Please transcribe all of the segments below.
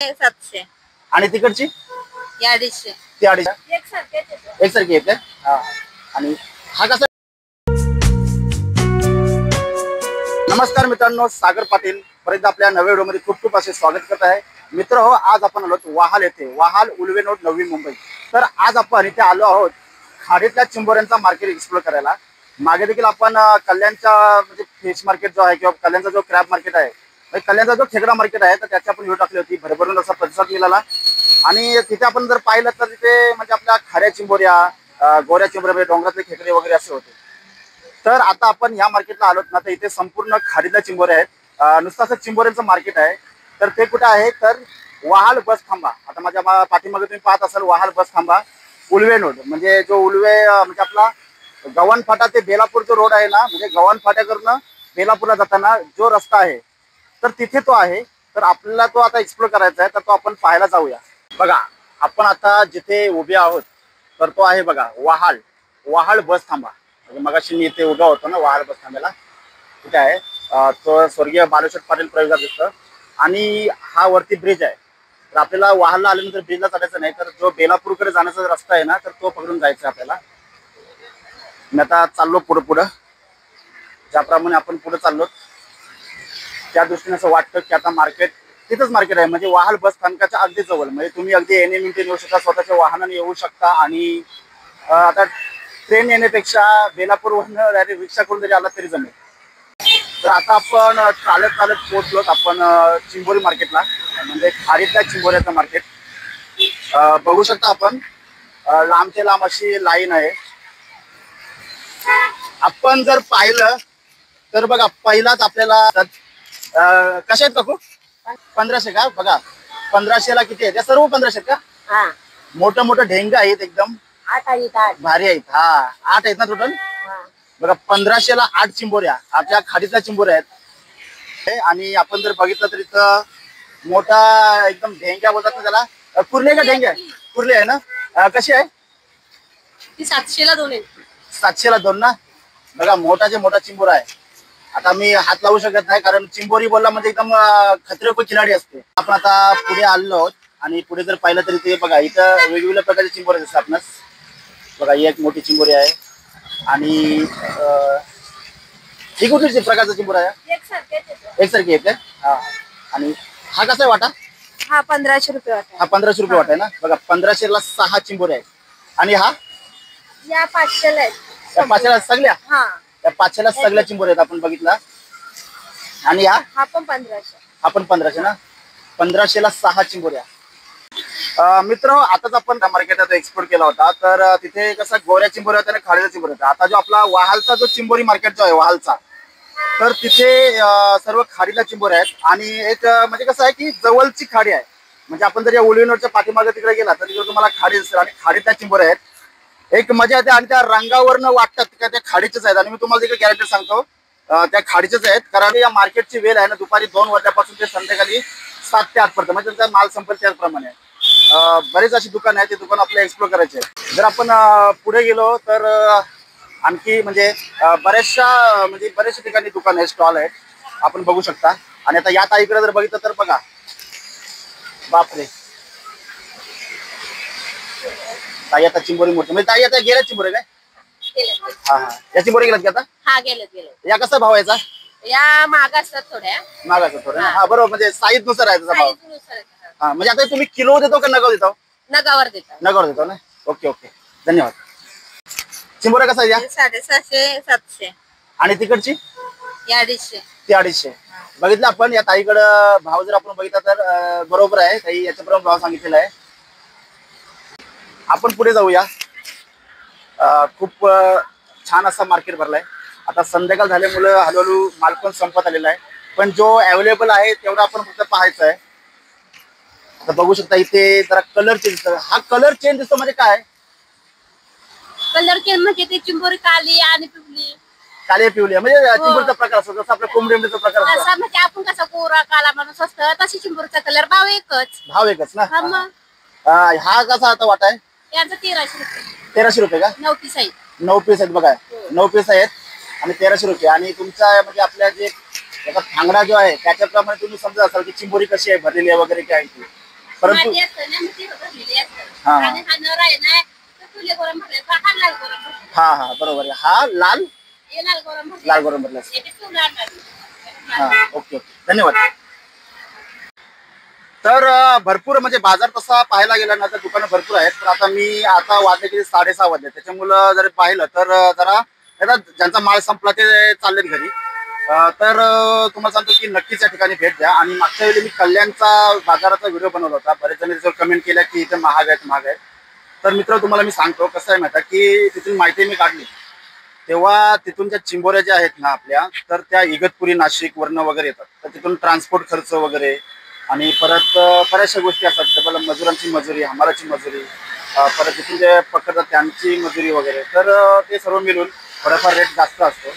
700 आणि तिकडची या 250 ती 250 एकसारखी येते. हा. आणि हा कसा? नमस्कार मित्रांनो, सागर पाटील परत आपल्या नव्या व्हिडिओमध्ये खूप खूप असे स्वागत करत आहे. मित्र हो, आज आपण आलो वाहाल येथे, वाहाल उल्वे रोड नवी मुंबई. तर आज आपण इथे आलो आहोत खाडीतल्या चिंबोऱ्यांचा मार्केट एक्सप्लोर करायला. मागे देखील आपण कल्याणचा म्हणजे फिश मार्केट जो आहे किंवा कल्याणचा जो क्रॅब मार्केट आहे, कल्याणचा जो खेकडा मार्केट आहे, तर त्याची आपण व्हिडिओ टाकली होती. भरभरून असा प्रतिसाद मिळाला. आणि तिथे आपण जर पाहिलं तर तिथे म्हणजे आपल्या खाऱ्या चिंबोऱ्या, गोऱ्या चिंबोऱ्या म्हणजे डोंगरातले खेकडे वगैरे असे होते. तर आता आपण ह्या मार्केटला आलोत ना, तर इथे संपूर्ण खाडीतल्या चिंबोऱ्या आहेत. नुसतं असं चिंबोऱ्यांचं मार्केट आहे. तर ते कुठे आहे तर वाहाल बस थांबा. आता माझ्या पाठीमागे तुम्ही पाहत असाल वाहाल बस थांबा उल्वे रोड, म्हणजे जो उल्वे म्हणजे आपला गव्हाण फाटा ते बेलापूर जो रोड आहे ना, म्हणजे गव्हाण फाट्याकडनं बेलापूरला जाताना जो रस्ता आहे तर तिथे तो आहे. तर आपल्याला तो आता एक्सप्लोर करायचा आहे, तर तो आपण पाहायला जाऊया. बघा, आपण आता जिथे उभे आहोत तर तो आहे बघा वाहाल, वाहाल बस थांबा. म्हणजे मगाशी मी इथे उभा होतो ना वाहाल बस थांब्याला, तिथे आहे. तो स्वर्गीय बालशेठ पाटील प्रयोगशाळा दिसतं. आणि हा वरती ब्रिज आहे. तर आपल्याला वाहालला आल्यानंतर ब्रिजला चढायचं नाही, तर जो बेलापूरकडे जाण्याचा रस्ता आहे ना, तर तो पकडून जायचा आपल्याला. मी आता चाललो पुढं पुढं, ज्याप्रमाणे आपण पुढे चाललो त्या दृष्टीने असं वाटतं की आता मार्केट तिथंच मार्केट आहे. म्हणजे वाहाल बस स्थानकाच्या अगदी जवळ, म्हणजे तुम्ही अगदी एनी मिनिटे येऊ शकता, स्वतःच्या वाहनाने येऊ शकता. आणि आता ट्रेन येण्यापेक्षा बेलापूरवरनं डायरेक्ट रिक्षा करून जरी आला तरी जमेल. तर आता आपण चालत चालत पोहोचलो आपण चिंबोरी मार्केटला, म्हणजे खाडीतल्या चिंबोऱ्याचं मार्केट. बघू शकता आपण लांबचे लांब अशी लाईन आहे. आपण जर पाहिलं तर बघा, पहिलाच आपल्याला कसे आहेत काकू? 1500 का? बघा 1500ला किती आहे? त्या सर्व 1500 का? मोठं मोठं ढेंग आहेत एकदम. 8 भारी आहेत. हा, 8 आहेत ना टोटल. बघा 1500ला 8 चिंबोऱ्या आपल्या खाडीतल्या चिंबोऱ्या आहेत. आणि आपण जर बघितलं तर इथं मोठा एकदम ढेंग्या बोलतात ना त्याला, कुर्ले का ढेंग्या? कुर्ले आहे ना. कशी आहे ती? 700ला 2 आहे. 700ला 2 ना. बघा मोठाचे मोठा चिंबोरा आहे. आता मी हात लावू शकत नाही, कारण चिंबोरी बोलला म्हणजे एकदम खतरे को खिलाडी असते. आपण आता पुढे आलेलो आहोत आणि पुढे जर पाहिलं तरी ते बघा इथं वेगवेगळ्या प्रकारचे चिंबोरे दिसतात आपणास. बघा ही एक मोठी चिंबोरी आहे. आणि ही कुठली प्रकारचा चिंबोरा आहे? एकसारखी येते. हा. आणि हा कसा आहे वाटा? हा 1500 रुपये वाटा. हा 1500 रुपये वाटा आहे ना. बघा 1500ला 6 चिंबोरे आहेत. आणि हा या 500ला आहेत. 500ला सगळ्या? हा, त्या 500ला सगळ्या चिंबोऱ्या आहेत आपण बघितला. आणि हा पण 1500. आपण 1500 ना. 1500ला 6 चिंबोऱ्या. मित्र, आताच आपण मार्केटात एक्सप्लोर केला होता. तर तिथे कसं गोऱ्या चिंबोऱ्या होत्या आणि खाडीच्या चिंबोऱ्या होत्या. आता जो आपला वाहालचा जो चिंबोरी मार्केट जो आहे वाहालचा, तर तिथे सर्व खाडीला चिंबोऱ्या आहेत. आणि एक म्हणजे कसं आहे की जवळची खाडी आहे. म्हणजे आपण जर या उल्वेनोडच्या पाठीमागे तिकडे गेला तर तिकडे तुम्हाला खाडी दिसेल आणि खाडीतल्या चिंबोऱ्या आहेत. एक मजा येते. आणि त्या रंगावरनं वाटतात का त्या खाडीचेच आहेत. आणि मी तुम्हाला तिकडे गॅरंटी सांगतो त्या खाडीचेच आहेत. कारण या मार्केटची वेळ आहे ना दुपारी 2 वाजल्यापासून ते संध्याकाळी 7 ते 8 पर्यंत, म्हणजे त्यांचा माल संपेल त्याचप्रमाणे. बरेच अशी दुकान आहे, ते दुकान आपल्याला एक्सप्लोर करायचे. जर आपण पुढे गेलो तर आणखी म्हणजे बऱ्याचशा ठिकाणी दुकान आहे, स्टॉल आहेत, आपण बघू शकता. आणि आता या ताईकडे जर बघितलं तर बघा, बापरे, ताई आता चिंबोरी मोठी, म्हणजे ताई आता गेल्या चिंबोरी काय? हा हा, या चिंबोरी गेल्यात की आता? हा, गेलं. या कसा भाव याचा? या महाग असतात थोड्या. मागाचा थोडं. हा बरोबर, म्हणजे साईज नुसार आहे त्याचा भाव. हा, म्हणजे आता तुम्ही किलो देतो का नगावर देतो? नगावर देतात. नगावर देतो ना. ओके ओके, धन्यवाद. चिंबोऱ्या कसा आहे? 750 700. आणि तिकडची या 250. ती 250. बघितलं आपण या ताईकडं भाव जर आपण बघितला तर बरोबर आहे. ताई याच्यापर्यंत भाव सांगितलेला आहे. आपण पुढे जाऊया. खूप छान असा मार्केट भरलाय. आता संध्याकाळ झाल्यामुळे हळूहळू माल पण संपत आलेला आहे, पण जो अवेलेबल आहे तेवढा आपण फक्त पाहायचा आहे. आता बघू शकता इथे जरा कलर चेंज दिसतो. हा कलर चेंज दिसतो म्हणजे काय? कलर चेंज म्हणजे ते चिंबोरी काली आणि पिवळी. काळे पिवळे म्हणजे चिंबोरीचा प्रकार असतो, जसं आपल्या कोंबडीचा प्रकार असतो. असा म्हणजे आपण कसा कोरा काला माणूस असतं तशी चिंबोरीचा कलर भाव एकच. भाव एकच ना. हा मग. हा कसा आता वाटा आहे? यांचा 1300 रुपये. 1300 रुपये का? 9 पीस आहेत. 9 पीस आहेत बघा. 9 पीस आहेत आणि 1300 रुपये. आणि तुमचा म्हणजे आपल्या जे त्याचा फांगडा जो आहे त्याच्याप्रमाणे तुम्ही समजत असाल की चिंबोरी कशी आहे, भरलेली आहे वगैरे काय आहे. परंतु माती असतं ना, मग ती भरलेली असतं. हा. आणि हा नर आहे ना, तो तुले गोरम भरलेला, हा लाल गोरम भरलेला. हा हा बरोबर आहे. हा लाल हे लाल गोरम भरलेला. लाल गोरम भरला असतो. याची चूल लाल लागली. हा ओके ओके धन्यवाद. तर भरपूर म्हणजे बाजार तसा पाहायला गेला ना तर दुकानं भरपूर आहेत. तर आता मी आता वाजले किती 6:30 वाजले, त्याच्यामुळं जर पाहिलं तर जरा आता ज्यांचा माल संपला ते चाललेत घरी. तर तुम्हाला सांगतो की नक्कीच या ठिकाणी भेट द्या. आणि मागच्या वेळी मी कल्याणचा बाजाराचा व्हिडिओ बनवला होता. बरेच जण त्याच्यावर कमेंट केल्या की इथे महाग आहेत महाग आहेत. तर मित्र तुम्हाला मी सांगतो कसं आहे माहिती आहे की तिथून माहिती मी काढली तेव्हा तिथून ज्या चिंबोऱ्या ज्या आहेत ना आपल्या, तर त्या इगतपुरी नाशिक वरनं वगैरे येतात. तर तिथून ट्रान्सपोर्ट खर्च वगैरे आणि परत बऱ्याचशा गोष्टी असतात. त्याला मजुरांची मजुरी, हमालाची मजुरी, परत तिथून जे पकडतात त्यांची मजुरी वगैरे. तर ते सर्व मिळून थोडाफार रेट जास्त असतो.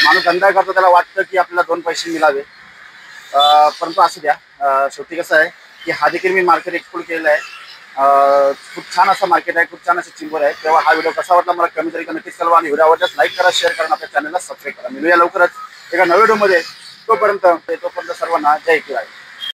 माणूस धंदा करतो त्याला वाटतं की आपल्याला 2 पैसे मिळावे, परंतु असू द्या. शेवटी कसं आहे की हा देखील मी मार्केट एक्सप्लोर केलेला आहे. खूप छान असं मार्केट आहे, खूप छान असे चिंबोर आहे. तेव्हा हा व्हिडिओ कसा वाटला मला कमी तरी नक्कीच कळवा. आणि व्हिडिओ आवडल्यास लाईक करा, शेअर करा, आपल्या चॅनलला सबस्क्राईब करा. मिळूया लवकरच एका नव्या व्हिडिओमध्ये. तोपर्यंत सर्वांना जय हिंद.